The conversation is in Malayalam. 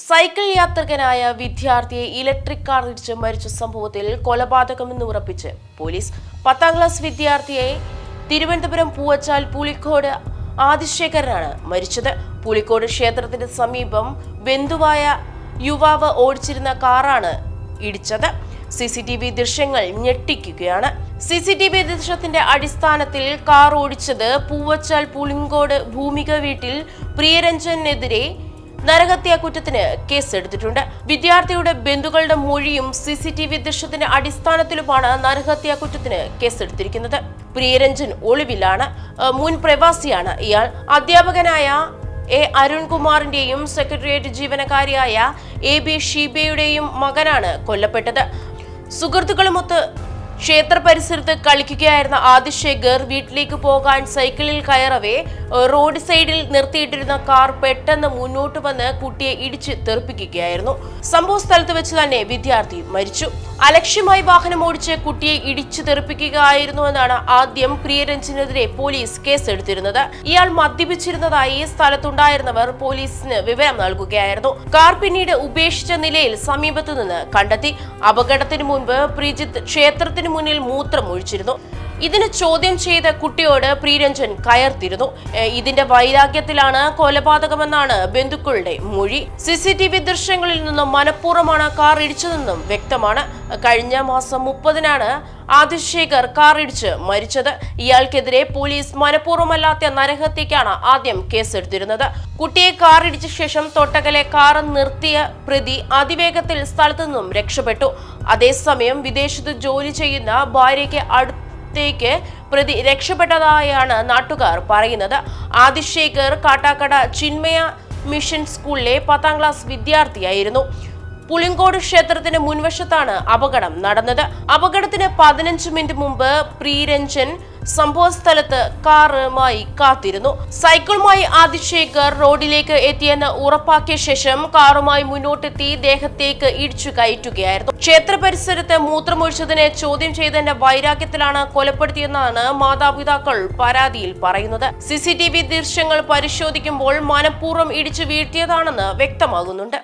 സൈക്കിൾ യാത്രികനായ വിദ്യാർത്ഥിയെ ഇലക്ട്രിക് കാർ ഇടിച്ച് മരിച്ച സംഭവത്തിൽ കൊലപാതകമെന്ന് ഉറപ്പിച്ച് പോലീസ്. 10ാം ക്ലാസ് വിദ്യാർത്ഥിയെ തിരുവനന്തപുരം പൂവച്ചാൽ പുളിക്കോട് ആദിശേഖരനാണ് മരിച്ചത്. പുളിക്കോട് ക്ഷേത്രത്തിന് സമീപം ബന്ധുവായ യുവാവ് ഓടിച്ചിരുന്ന കാറാണ് ഇടിച്ചത്. CCTV ദൃശ്യങ്ങൾ ഞെട്ടിക്കുകയാണ്. CCTV ദൃശ്യത്തിന്റെ അടിസ്ഥാനത്തിൽ കാർ ഓടിച്ചത് പൂവച്ചാൽ പുളിങ്കോട് ഭൂമിക വീട്ടിൽ പ്രിയരഞ്ജനെതിരെ നരഹത്യാ കുറ്റത്തിന് കേസെടുത്തിട്ടുണ്ട്. വിദ്യാർത്ഥിയുടെ ബന്ധുക്കളുടെ മൊഴിയും CCTV ദൃശ്യത്തിന്റെ അടിസ്ഥാനത്തിലുമാണ് നരഹത്യാ കുറ്റത്തിന് കേസെടുത്തിരിക്കുന്നത്. പ്രിയരഞ്ജൻ ഒളിവിലാണ്. മുൻ പ്രവാസിയാണ് ഇയാൾ. അധ്യാപകനായ അരുൺകുമാറിന്റെയും സെക്രട്ടേറിയറ്റ് ജീവനക്കാരിയായ AB ഷീബയുടെയും മകനാണ് കൊല്ലപ്പെട്ടത്. സുഹൃത്തുക്കളുമൊത്ത് ക്ഷേത്ര പരിസരത്ത് കളിക്കുകയായിരുന്ന ആദിശേഖർ വീട്ടിലേക്ക് പോകാൻ സൈക്കിളിൽ കയറവേ റോഡ് സൈഡിൽ നിർത്തിയിട്ടിരുന്ന കാർ പെട്ടെന്ന് മുന്നോട്ട് വന്ന് കുട്ടിയെ ഇടിച്ച് തെറിപ്പിക്കുകയായിരുന്നു. സംഭവ സ്ഥലത്ത് വെച്ച് തന്നെ വിദ്യാർത്ഥി മരിച്ചു. അലക്ഷ്യമായി വാഹനം ഓടിച്ച് കുട്ടിയെ ഇടിച്ചു തെറിപ്പിക്കുകയായിരുന്നുവെന്നാണ് ആദ്യം പ്രിയരഞ്ജനെതിരെ പോലീസ് കേസെടുത്തിരുന്നത്. ഇയാൾ മദ്യപിച്ചിരുന്നതായി സ്ഥലത്തുണ്ടായിരുന്നവർ പോലീസിന് വിവരം നൽകുകയായിരുന്നു. കാർ പിന്നീട് ഉപേക്ഷിച്ച നിലയിൽ സമീപത്തു നിന്ന് കണ്ടെത്തി. അപകടത്തിന് മുൻപ് പ്രിജിത്ത് ക്ഷേത്രത്തിന് മുന്നിൽ മൂത്രമൊഴിച്ചിരുന്നു. ഇതിന് ചോദ്യം ചെയ്ത കുട്ടിയോട് പ്രിയരഞ്ജൻ കയർത്തിരുന്നു. ഇതിന്റെ വൈരാഗ്യത്തിലാണ് കൊലപാതകമെന്നാണ് ബന്ധുക്കളുടെ മൊഴി. CCTV ദൃശ്യങ്ങളിൽ നിന്നും മനഃപൂർവ്വമാണ് കാർ ഇടിച്ചതെന്നും വ്യക്തമാണ്. കഴിഞ്ഞ മാസം 30-നാണ് ആദിശേഖർ കാർ ഇടിച്ച് മരിച്ചത്. ഇയാൾക്കെതിരെ പോലീസ് മനഃപൂർവ്വമല്ലാത്ത നരഹത്യക്കാണ് ആദ്യം കേസെടുത്തിരുന്നത്. കുട്ടിയെ കാർ ഇടിച്ച ശേഷം തൊട്ടകലെ കാർ നിർത്തിയ പ്രതി അതിവേഗത്തിൽ സ്ഥലത്തു നിന്നും രക്ഷപ്പെട്ടു. അതേസമയം വിദേശത്ത് ജോലി ചെയ്യുന്ന ഭാര്യയ്ക്ക് ത്തേക്ക് പ്രതി രക്ഷപ്പെട്ടതായാണ് നാട്ടുകാർ പറയുന്നത്. ആദിശേഖർ കാട്ടാക്കട ചിന്മയ മിഷൻ സ്കൂളിലെ 10ാം ക്ലാസ് വിദ്യാർത്ഥിയായിരുന്നു. പുളിങ്കോട് ക്ഷേത്രത്തിന് മുൻവശത്താണ് അപകടം നടന്നത്. അപകടത്തിന് 15 മിനിറ്റ് മുമ്പ് പ്രിയരഞ്ജൻ സംഭവ സ്ഥലത്ത് കാറുമായി കാത്തിരുന്നു. സൈക്കിളുമായി ആദിശേഖർ റോഡിലേക്ക് എത്തിയെന്ന് ഉറപ്പാക്കിയ ശേഷം കാറുമായി മുന്നോട്ടെത്തി ദേഹത്തേക്ക് ഇടിച്ചു കയറ്റുകയായിരുന്നു. ക്ഷേത്ര പരിസരത്ത് മൂത്രമൊഴിച്ചതിനെ ചോദ്യം ചെയ്തതിന്റെ വൈരാഗ്യത്തിലാണ് കൊലപ്പെടുത്തിയെന്നാണ് മാതാപിതാക്കൾ പരാതിയിൽ പറയുന്നത്. CCTV ദൃശ്യങ്ങൾ പരിശോധിക്കുമ്പോൾ മനഃപൂർവ്വം ഇടിച്ചു വീഴ്ത്തിയതാണെന്ന് വ്യക്തമാകുന്നുണ്ട്.